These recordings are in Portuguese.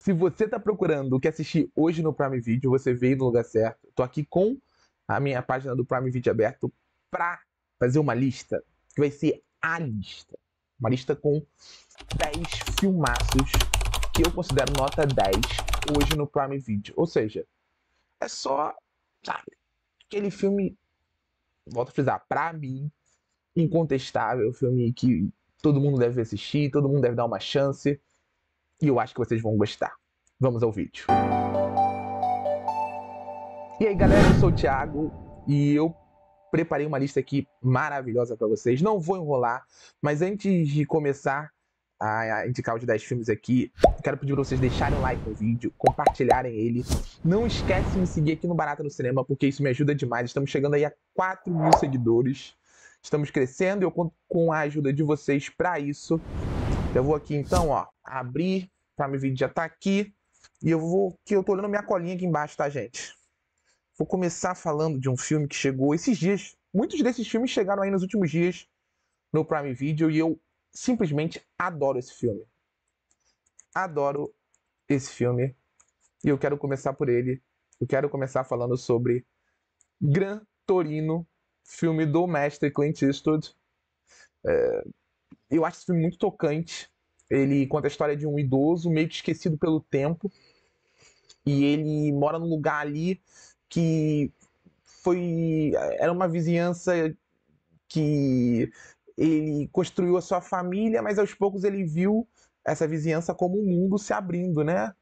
Se você tá procurando o que assistir hoje no Prime Video, você veio no lugar certo. Tô aqui com a minha página do Prime Video aberto pra fazer uma lista que vai ser a lista. Uma lista com 10 filmaços que eu considero nota 10 hoje no Prime Video. Ou seja, é só, sabe, aquele filme, volto a frisar, pra mim, incontestável, filme que todo mundo deve assistir, todo mundo deve dar uma chance. E eu acho que vocês vão gostar. Vamos ao vídeo. E aí, galera, eu sou o Thiago e eu preparei uma lista aqui maravilhosa para vocês. Não vou enrolar, mas antes de começar a indicar os 10 filmes aqui, quero pedir para vocês deixarem um like no vídeo, compartilharem ele. Não esquece de me seguir aqui no Barata no Cinema, porque isso me ajuda demais. Estamos chegando aí a 4.000 seguidores. Estamos crescendo e eu conto com a ajuda de vocês para isso. Eu vou aqui então, ó, abrir, para meu vídeo já tá aqui. E eu tô olhando minha colinha aqui embaixo, tá, gente? Vou começar falando de um filme que chegou esses dias. Muitos desses filmes chegaram aí nos últimos dias no Prime Video e eu simplesmente adoro esse filme. Adoro esse filme e eu quero começar por ele. Eu quero começar falando sobre Gran Torino, filme do mestre Clint Eastwood. Eu acho esse filme muito tocante. Ele conta a história de um idoso meio que esquecido pelo tempo e ele mora num lugar ali que era uma vizinhança que ele construiu a sua família, mas aos poucos ele viu essa vizinhança como um mundo se abrindo, né?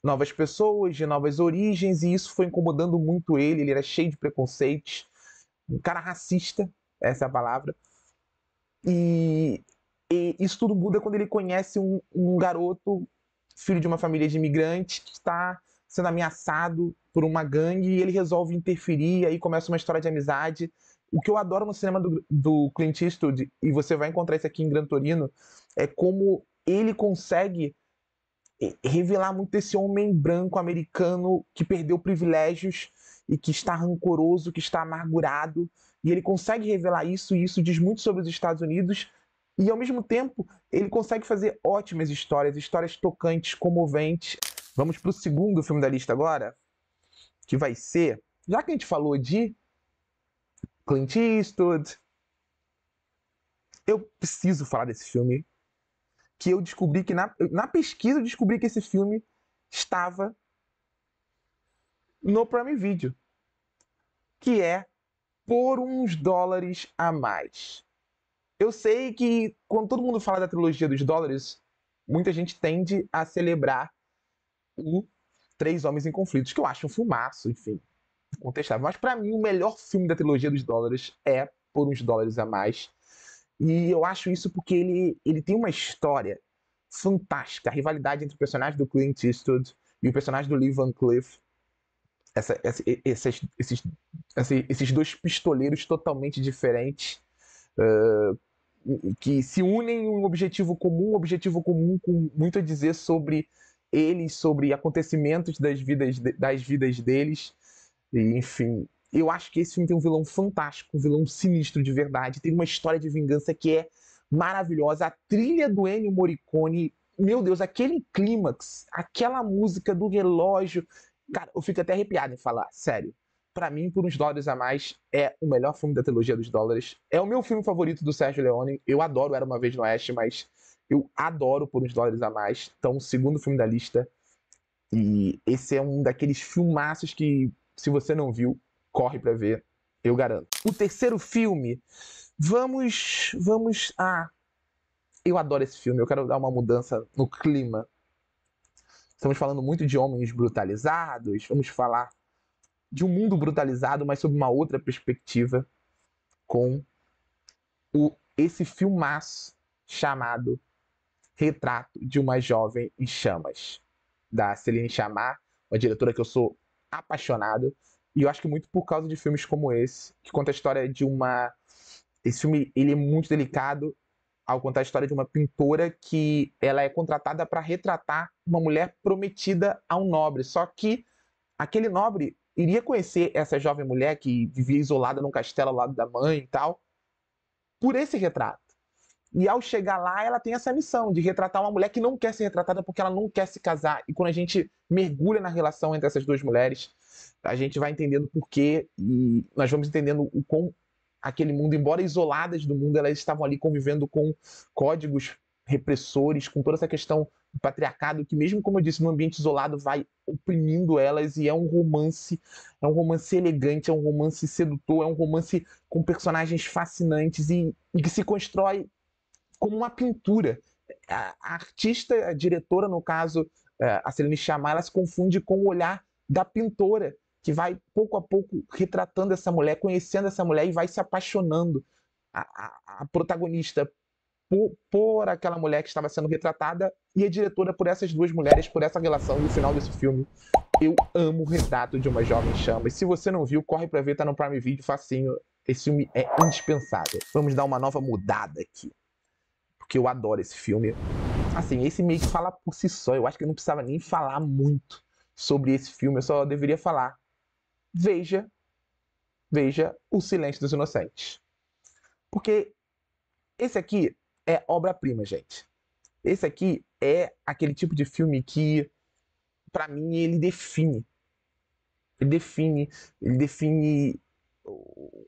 Novas pessoas, de novas origens, e isso foi incomodando muito ele. Ele era cheio de preconceitos, um cara racista, essa é a palavra. E isso tudo muda quando ele conhece um garoto, filho de uma família de imigrantes, que está sendo ameaçado por uma gangue e ele resolve interferir, e aí começa uma história de amizade. O que eu adoro no cinema do Clint Eastwood, e você vai encontrar isso aqui em Gran Torino, é como ele consegue revelar muito esse homem branco americano que perdeu privilégios e que está rancoroso, que está amargurado, e ele consegue revelar isso, e isso diz muito sobre os Estados Unidos, e ao mesmo tempo ele consegue fazer ótimas histórias, histórias tocantes, comoventes. Vamos para o segundo filme da lista agora, que vai ser, já que a gente falou de Clint Eastwood, eu preciso falar desse filme, que eu descobri que na pesquisa eu descobri que esse filme estava no Prime Video, que é Por Uns Dólares a Mais. Eu sei que quando todo mundo fala da trilogia dos dólares, muita gente tende a celebrar o Três Homens em Conflitos, que eu acho um filmaço, enfim, contestável. Mas para mim o melhor filme da trilogia dos dólares é Por Uns Dólares a Mais. E eu acho isso porque ele tem uma história fantástica. A rivalidade entre o personagem do Clint Eastwood e o personagem do Lee Van Cleef. Esses dois pistoleiros totalmente diferentes, que se unem em um objetivo comum com muito a dizer sobre eles, sobre acontecimentos das vidas deles. E, enfim, eu acho que esse filme tem um vilão fantástico, um vilão sinistro de verdade. Tem uma história de vingança que é maravilhosa. A trilha do Ennio Morricone, meu Deus, aquele clímax, aquela música do relógio. Cara, eu fico até arrepiado em falar, sério. Pra mim, Por Uns Dólares a Mais é o melhor filme da trilogia dos dólares. É o meu filme favorito do Sérgio Leone. Eu adoro Era Uma Vez no Oeste, mas eu adoro Por Uns Dólares a Mais. Então, o segundo filme da lista. E esse é um daqueles filmaços que, se você não viu, corre pra ver, eu garanto. O terceiro filme, vamos. Eu adoro esse filme, eu quero dar uma mudança no clima. Estamos falando muito de homens brutalizados, vamos falar de um mundo brutalizado, mas sob uma outra perspectiva, com esse filmaço chamado Retrato de uma Jovem em Chamas, da Céline Sciamma, uma diretora que eu sou apaixonado, e eu acho que muito por causa de filmes como esse, que conta a história de uma... Esse filme, ele é muito delicado ao contar a história de uma pintora que ela é contratada para retratar uma mulher prometida a um nobre, só que aquele nobre iria conhecer essa jovem mulher que vivia isolada num castelo ao lado da mãe e tal, por esse retrato. E ao chegar lá, ela tem essa missão de retratar uma mulher que não quer ser retratada porque ela não quer se casar. E quando a gente mergulha na relação entre essas duas mulheres, a gente vai entendendo o porquê e nós vamos entendendo o quão aquele mundo, embora isoladas do mundo, elas estavam ali convivendo com códigos repressores, com toda essa questão do patriarcado, que mesmo, como eu disse, no ambiente isolado vai oprimindo elas, e é um romance elegante, é um romance sedutor, é um romance com personagens fascinantes e que se constrói como uma pintura. A artista, a diretora, no caso, a Céline Sciamma, ela se confunde com o olhar da pintora, que vai pouco a pouco retratando essa mulher, conhecendo essa mulher e vai se apaixonando. A protagonista por aquela mulher que estava sendo retratada e a diretora por essas duas mulheres, por essa relação. No final desse filme, eu amo o retrato de uma jovem chama. E se você não viu, corre pra ver, tá no Prime Video, facinho. Esse filme é indispensável. Vamos dar uma nova mudada aqui, porque eu adoro esse filme. Assim, esse meio que fala por si só. Eu acho que eu não precisava nem falar muito sobre esse filme. Eu só deveria falar: veja O Silêncio dos Inocentes. Porque esse aqui é obra-prima, gente. Esse aqui é aquele tipo de filme que, pra mim, ele define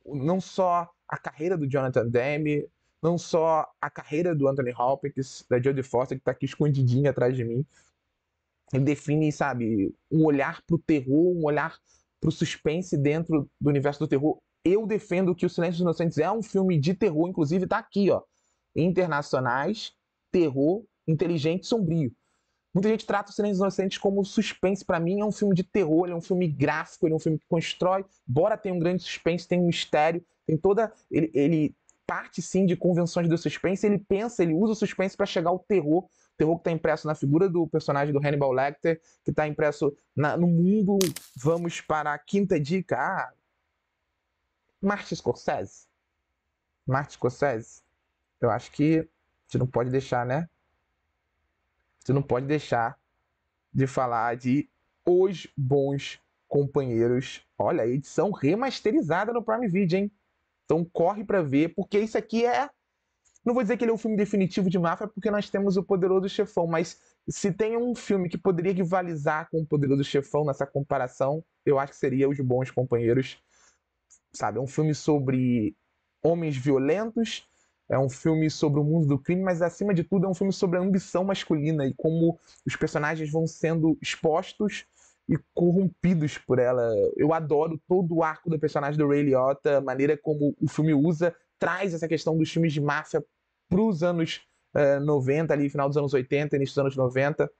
não só a carreira do Jonathan Demme, não só a carreira do Anthony Hopkins, da Jodie Foster, que tá aqui escondidinha atrás de mim. Ele define, sabe, um olhar pro terror, um olhar pro suspense dentro do universo do terror. Eu defendo que O Silêncio dos Inocentes é um filme de terror, inclusive tá aqui, ó. Internacionais, terror, inteligente e sombrio. Muita gente trata O Silêncio dos Inocentes como suspense. Pra mim é um filme de terror, ele é um filme gráfico, ele é um filme que constrói, embora tenha um grande suspense, tem um mistério, tem toda... Ele parte sim de convenções do suspense, ele pensa, ele usa o suspense para chegar ao terror, o terror que está impresso na figura do personagem do Hannibal Lecter, que está impresso no mundo. Vamos para a quinta dica. Martin Scorsese. Martin Scorsese. Eu acho que você não pode deixar, né? Você não pode deixar de falar de Os Bons Companheiros. Olha, a edição remasterizada no Prime Video, hein? Então corre pra ver, porque isso aqui é... Não vou dizer que ele é um filme definitivo de máfia, porque nós temos O Poderoso Chefão, mas se tem um filme que poderia rivalizar com O Poderoso Chefão nessa comparação, eu acho que seria Os Bons Companheiros. Sabe, é um filme sobre homens violentos, é um filme sobre o mundo do crime, mas acima de tudo é um filme sobre a ambição masculina e como os personagens vão sendo expostos e corrompidos por ela. Eu adoro todo o arco do personagem do Ray Liotta, a maneira como o filme traz essa questão dos filmes de máfia para os anos 90, ali, final dos anos 80, início dos anos 90.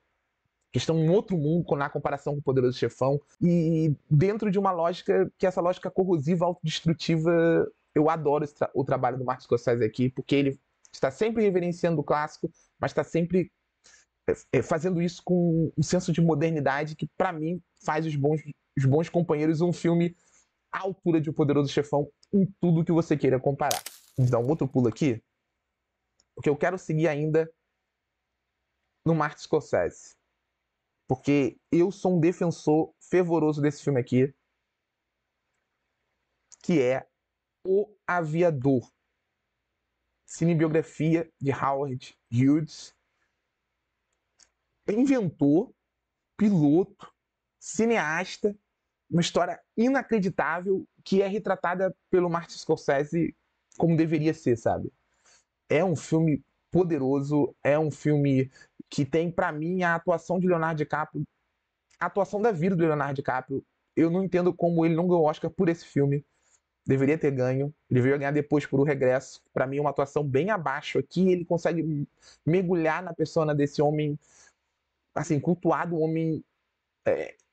Que estão em outro mundo na comparação com o Poderoso Chefão, e dentro de uma lógica, que essa lógica corrosiva, autodestrutiva. Eu adoro o trabalho do Martin Scorsese aqui, porque ele está sempre reverenciando o clássico, mas está sempre fazendo isso com um senso de modernidade que, para mim, faz os bons Companheiros um filme à altura de O Poderoso Chefão em tudo que você queira comparar. Vamos dar um outro pulo aqui, porque eu quero seguir ainda no Martin Scorsese, porque eu sou um defensor fervoroso desse filme aqui, que é O Aviador, cinebiografia de Howard Hughes, inventor, piloto, cineasta, uma história inacreditável que é retratada pelo Martin Scorsese como deveria ser, sabe? É um filme poderoso, é um filme que tem, pra mim, a atuação de Leonardo DiCaprio, a atuação da vida do Leonardo DiCaprio. Eu não entendo como ele não ganhou Oscar por esse filme. Deveria ter ganho. Ele veio a ganhar depois por O Regresso. Pra mim, é uma atuação bem abaixo aqui. Ele consegue mergulhar na persona desse homem, assim, cultuado, um homem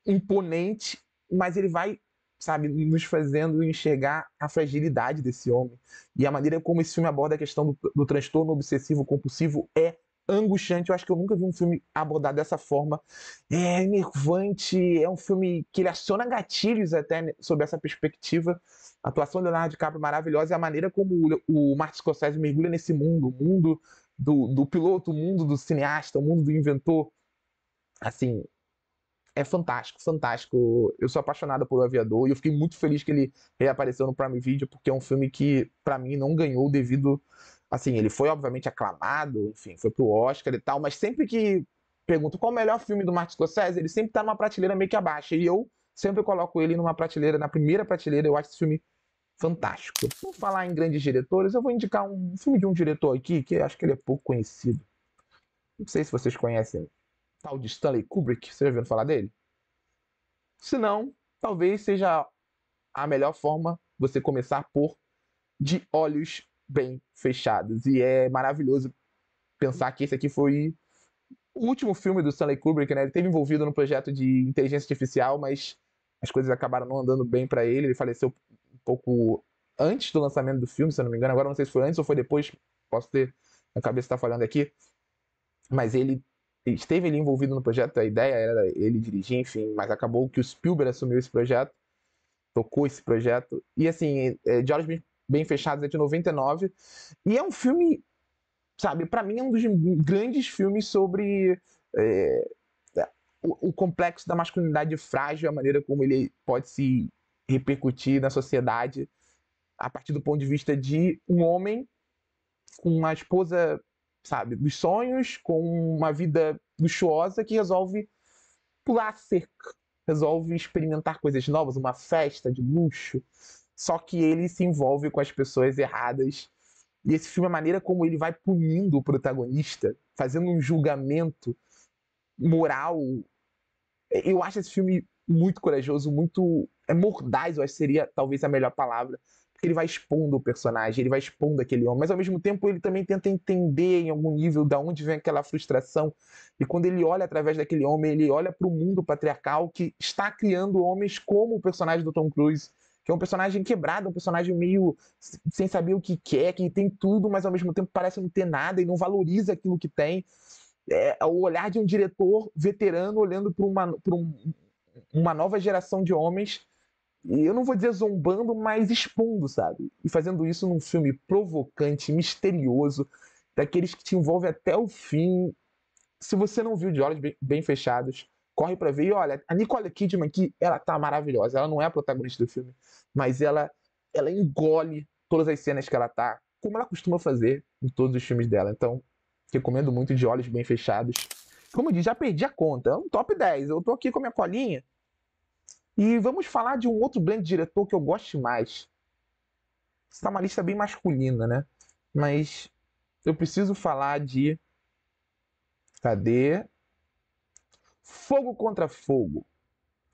imponente, mas ele vai, sabe, nos fazendo enxergar a fragilidade desse homem. E a maneira como esse filme aborda a questão do transtorno obsessivo compulsivo é angustiante. Eu acho que eu nunca vi um filme abordado dessa forma. É enervante, é um filme que ele aciona gatilhos até sob essa perspectiva. A atuação do Leonardo DiCaprio é maravilhosa, e a maneira como o Martin Scorsese mergulha nesse mundo, o mundo do piloto, o mundo do cineasta, o mundo do inventor, assim, é fantástico, fantástico. Eu sou apaixonado por O Aviador e eu fiquei muito feliz que ele reapareceu no Prime Video, porque é um filme que, pra mim, não ganhou devido Assim, ele foi obviamente aclamado, enfim, foi pro Oscar e tal, mas sempre que pergunto qual é o melhor filme do Martin Scorsese, ele sempre tá numa prateleira meio que abaixo. E eu sempre coloco ele numa prateleira, na primeira prateleira, eu acho esse filme fantástico. Por falar em grandes diretores, eu vou indicar um filme de um diretor aqui que eu acho que ele é pouco conhecido. Não sei se vocês conhecem, tal de Stanley Kubrick, vocês já ouviram falar dele? Se não, talvez seja a melhor forma você começar por De Olhos Bem Fechados. E é maravilhoso pensar que esse aqui foi o último filme do Stanley Kubrick, né? Ele esteve envolvido no projeto de inteligência artificial, mas as coisas acabaram não andando bem para ele. Ele faleceu um pouco antes do lançamento do filme, se eu não me engano. Agora não sei se foi antes ou foi depois. Posso ter a cabeça está falhando aqui, mas ele esteve ali envolvido no projeto. A ideia era ele dirigir, enfim, mas acabou que o Spielberg assumiu esse projeto, tocou esse projeto. E assim, De Olhos Bem Fechados é de 99 e é um filme, sabe, para mim é um dos grandes filmes sobre é, o complexo da masculinidade frágil, a maneira como ele pode se repercutir na sociedade a partir do ponto de vista de um homem com uma esposa, sabe, dos sonhos, com uma vida luxuosa que resolve pular a cerca, resolve experimentar coisas novas, uma festa de luxo, só que ele se envolve com as pessoas erradas. E esse filme, a maneira como ele vai punindo o protagonista, fazendo um julgamento moral, eu acho esse filme muito corajoso, muito mordaz, eu acho que seria talvez a melhor palavra, porque ele vai expondo o personagem, ele vai expondo aquele homem, mas ao mesmo tempo ele também tenta entender em algum nível de onde vem aquela frustração. E quando ele olha através daquele homem, ele olha para o mundo patriarcal que está criando homens como o personagem do Tom Cruise, que é um personagem quebrado, um personagem meio sem saber o que quer, que tem tudo, mas ao mesmo tempo parece não ter nada e não valoriza aquilo que tem. É o olhar de um diretor veterano olhando para uma nova geração de homens, e eu não vou dizer zombando, mas expondo, sabe? E fazendo isso num filme provocante, misterioso, daqueles que te envolve até o fim. Se você não viu De Olhos Bem Fechados, corre pra ver. E olha, a Nicole Kidman aqui, ela tá maravilhosa. Ela não é a protagonista do filme, mas ela engole todas as cenas que ela tá, como ela costuma fazer em todos os filmes dela. Então, recomendo muito De Olhos Bem Fechados. Como eu disse, já perdi a conta. É um top 10. Eu tô aqui com a minha colinha. E vamos falar de um outro grande diretor que eu gosto mais. Essa é uma lista bem masculina, né? Mas eu preciso falar de. Cadê? Fogo Contra Fogo.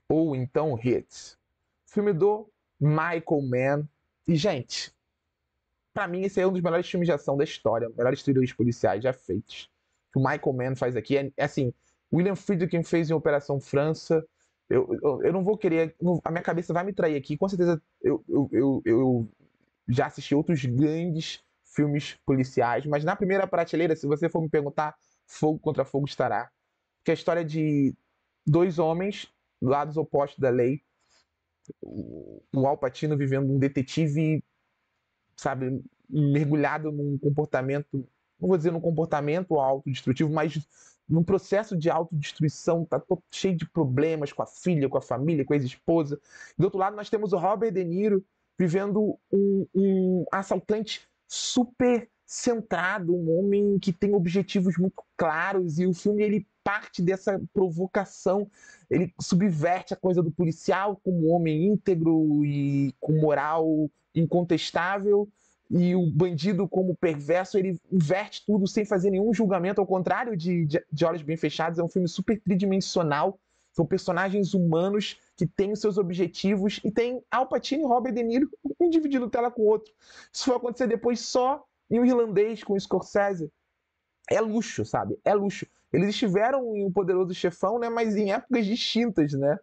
Ou então Hits. Filme do Michael Mann. E, gente, pra mim esse é um dos melhores filmes de ação da história. Melhores thrillers policiais já feitos. O que o Michael Mann faz aqui é assim. William Friedkin fez em Operação França. Eu não vou querer. A minha cabeça vai me trair aqui. Com certeza eu já assisti outros grandes filmes policiais, mas na primeira prateleira, se você for me perguntar, Fogo Contra Fogo estará. Que é a história de dois homens, lados opostos da lei. O Al Pacino vivendo um detetive, sabe, mergulhado num comportamento, não vou dizer num comportamento autodestrutivo, mas num processo de autodestruição, tá todo cheio de problemas com a filha, com a família, com a ex-esposa. Do outro lado, nós temos o Robert De Niro vivendo um assaltante super centrado, um homem que tem objetivos muito claros, e o filme ele parte dessa provocação, ele subverte a coisa do policial como homem íntegro e com moral incontestável, e o bandido como perverso, ele inverte tudo sem fazer nenhum julgamento, ao contrário de Olhos Bem Fechados. É um filme super tridimensional, são personagens humanos que têm os seus objetivos, e tem Al Pacino e Robert De Niro, um dividindo tela com o outro. Isso foi acontecer depois só em O Irlandês, com o Scorsese. É luxo, sabe? É luxo. Eles estiveram em O Poderoso Chefão, né? Mas em épocas distintas, né?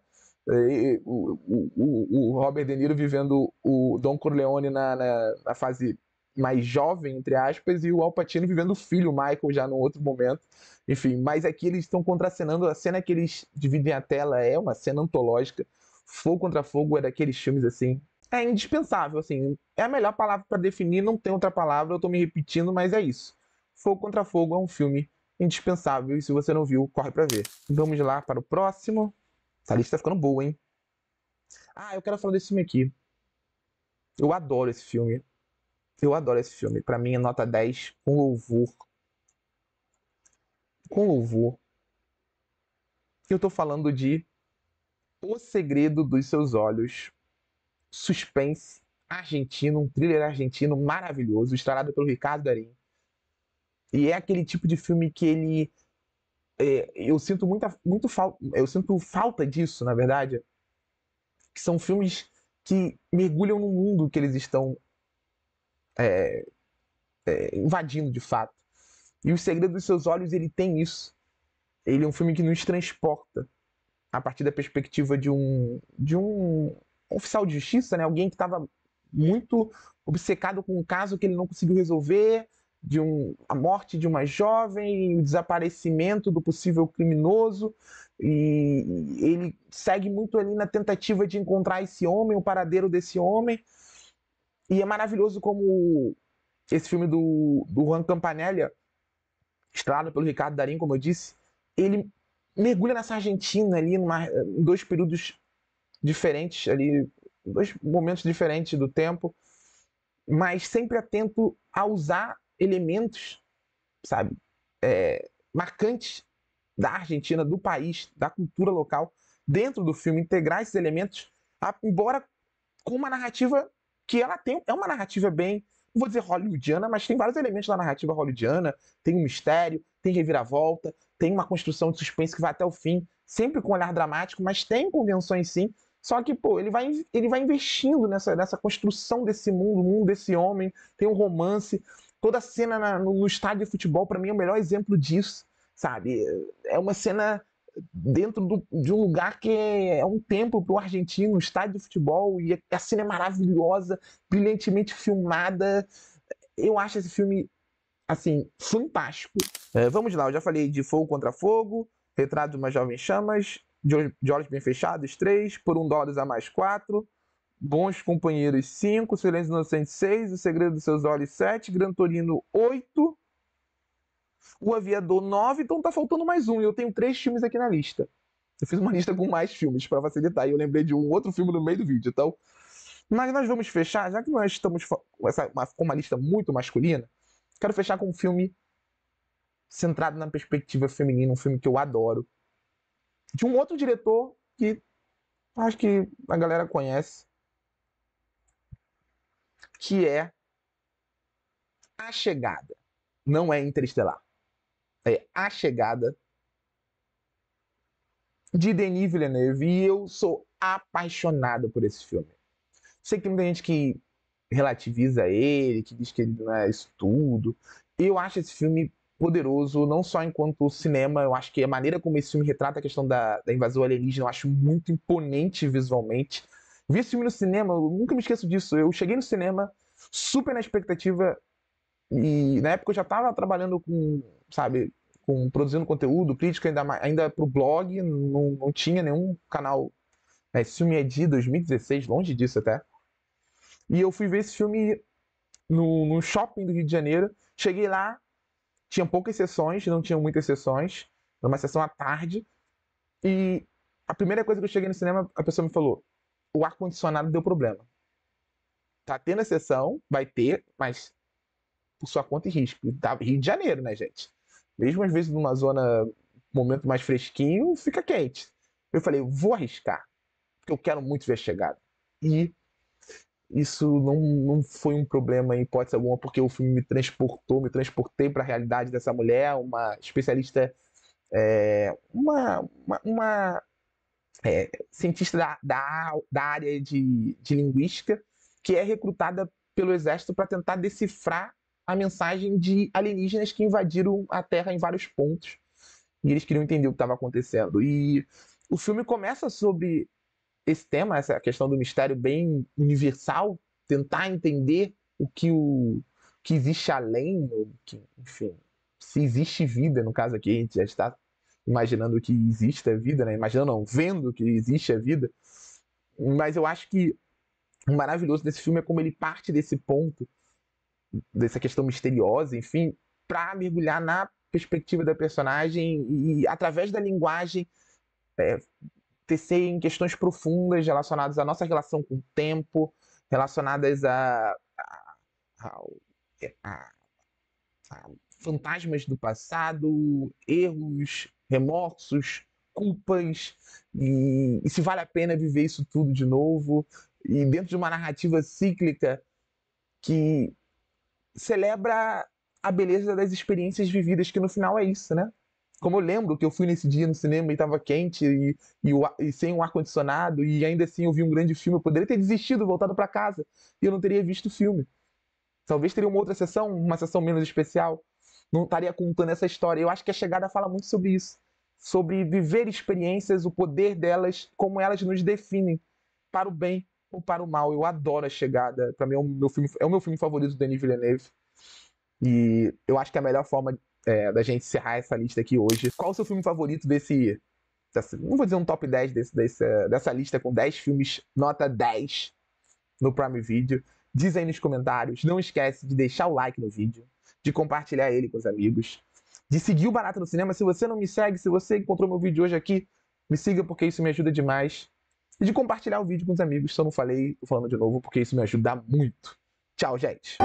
O Robert De Niro vivendo o Don Corleone na fase mais jovem, entre aspas, e o Al Pacino vivendo o filho, o Michael, já num outro momento. Enfim, mas aqui eles estão contracenando. A cena que eles dividem a tela é uma cena antológica. Fogo Contra Fogo é daqueles filmes assim. É indispensável, assim. É a melhor palavra para definir, não tem outra palavra, eu tô me repetindo, mas é isso. Fogo Contra Fogo é um filme indispensável, e se você não viu, corre para ver. Vamos lá para o próximo. Essa lista tá ficando boa, hein? Ah, eu quero falar desse filme aqui. Eu adoro esse filme. Eu adoro esse filme. Pra mim é nota 10 com louvor. Com louvor. Eu tô falando de O Segredo dos Seus Olhos. Suspense argentino, um thriller argentino maravilhoso, estrelado pelo Ricardo Darín. E é aquele tipo de filme que ele eu sinto eu sinto falta disso, na verdade, que são filmes que mergulham no mundo que eles estão invadindo de fato. E O Segredo dos Seus Olhos, ele tem isso. Ele é um filme que nos transporta a partir da perspectiva de um oficial de justiça, né? Alguém que estava muito obcecado com um caso que ele não conseguiu resolver, a morte de uma jovem, o desaparecimento do possível criminoso, e ele segue muito ali na tentativa de encontrar esse homem, o paradeiro desse homem, e é maravilhoso como esse filme do Juan Campanella, estrelado pelo Ricardo Darín, como eu disse, ele mergulha nessa Argentina ali em dois períodos diferentes ali, dois momentos diferentes do tempo, mas sempre atento a usar elementos, sabe, marcantes da Argentina, do país, da cultura local, dentro do filme, integrar esses elementos, embora com uma narrativa que ela tem, é uma narrativa bem, não vou dizer hollywoodiana, mas tem vários elementos da narrativa hollywoodiana, tem um mistério, tem reviravolta, tem uma construção de suspense que vai até o fim, sempre com um olhar dramático, mas tem convenções sim. Só que, pô, ele vai investindo nessa construção desse mundo, o mundo desse homem, tem um romance. Toda a cena no estádio de futebol, para mim, é o melhor exemplo disso, sabe? É uma cena dentro de um lugar que é um templo para o argentino, um estádio de futebol, e a cena é maravilhosa, brilhantemente filmada. Eu acho esse filme, assim, fantástico. Vamos lá, eu já falei de Fogo contra Fogo, Retrato de uma Jovem Chamas, de Olhos Bem Fechados, 3, Por $1 a Mais, 4, Bons Companheiros, 5, Silêncio Inocente, 6, O Segredo dos Seus Olhos, 7, Gran Torino, 8, O Aviador, 9, então tá faltando mais um, e eu tenho 3 filmes aqui na lista. Eu fiz uma lista com mais filmes para facilitar, e eu lembrei de um outro filme no meio do vídeo, então... Mas nós vamos fechar, já que nós estamos com uma lista muito masculina, quero fechar com um filme centrado na perspectiva feminina, um filme que eu adoro, de um outro diretor que acho que a galera conhece, que é A Chegada. Não é Interestelar. É A Chegada, de Denis Villeneuve. E eu sou apaixonado por esse filme. Sei que tem muita gente que relativiza ele, que diz que ele não é isso tudo. Eu acho esse filme poderoso, não só enquanto cinema, eu acho que a maneira como esse filme retrata a questão da invasão alienígena, eu acho muito imponente visualmente. Vi esse filme no cinema, eu nunca me esqueço disso. Eu cheguei no cinema super na expectativa, e na época eu já estava trabalhando com, sabe, produzindo conteúdo, crítica ainda pro blog, não tinha nenhum canal. Esse filme é de 2016, longe disso até. E eu fui ver esse filme no shopping do Rio de Janeiro. Cheguei lá, tinha poucas sessões, não tinham muitas sessões. Era uma sessão à tarde. E a primeira coisa que eu cheguei no cinema, a pessoa me falou: o ar-condicionado deu problema. Tá tendo a sessão, vai ter, mas por sua conta e risco. Tá Rio de Janeiro, né, gente? Mesmo às vezes numa zona, momento mais fresquinho, fica quente. Eu falei, vou arriscar, porque eu quero muito ver a chegada. E isso não foi um problema em hipótese alguma, porque o filme me transportei para a realidade dessa mulher, uma especialista, uma cientista da área de linguística, que é recrutada pelo exército para tentar decifrar a mensagem de alienígenas que invadiram a Terra em vários pontos. E eles queriam entender o que estava acontecendo. E o filme começa sobre esse tema, essa questão do mistério bem universal, tentar entender o que existe além, enfim, se existe vida, no caso aqui, a gente já está imaginando que existe a vida, né? Imaginando não, vendo que existe a vida. Mas eu acho que o maravilhoso desse filme é como ele parte desse ponto, dessa questão misteriosa, enfim, para mergulhar na perspectiva da personagem e, através da linguagem, tecer em questões profundas relacionadas à nossa relação com o tempo, relacionadas ao- a fantasmas do passado, erros, remorsos, culpas, e se vale a pena viver isso tudo de novo, e dentro de uma narrativa cíclica que celebra a beleza das experiências vividas, que no final é isso, né? Como eu lembro que eu fui nesse dia no cinema e estava quente e sem um ar-condicionado, e ainda assim eu vi um grande filme, eu poderia ter desistido, voltado para casa, e eu não teria visto o filme. Talvez teria uma outra sessão, uma sessão menos especial, não estaria contando essa história. Eu acho que a chegada fala muito sobre isso, sobre viver experiências, o poder delas, como elas nos definem, para o bem ou para o mal. Eu adoro a chegada. Para mim é o meu filme favorito do Denis Villeneuve. E eu acho que é a melhor forma da gente encerrar essa lista aqui hoje. Qual o seu filme favorito não vou dizer um top 10 dessa lista com 10 filmes nota 10 no Prime Video? Diz aí nos comentários. Não esquece de deixar o like no vídeo, de compartilhar ele com os amigos, de seguir o Barata no Cinema. Se você não me segue, se você encontrou meu vídeo hoje aqui, me siga porque isso me ajuda demais. E de compartilhar o vídeo com os amigos. Se eu não falei, tô falando de novo porque isso me ajuda muito. Tchau, gente!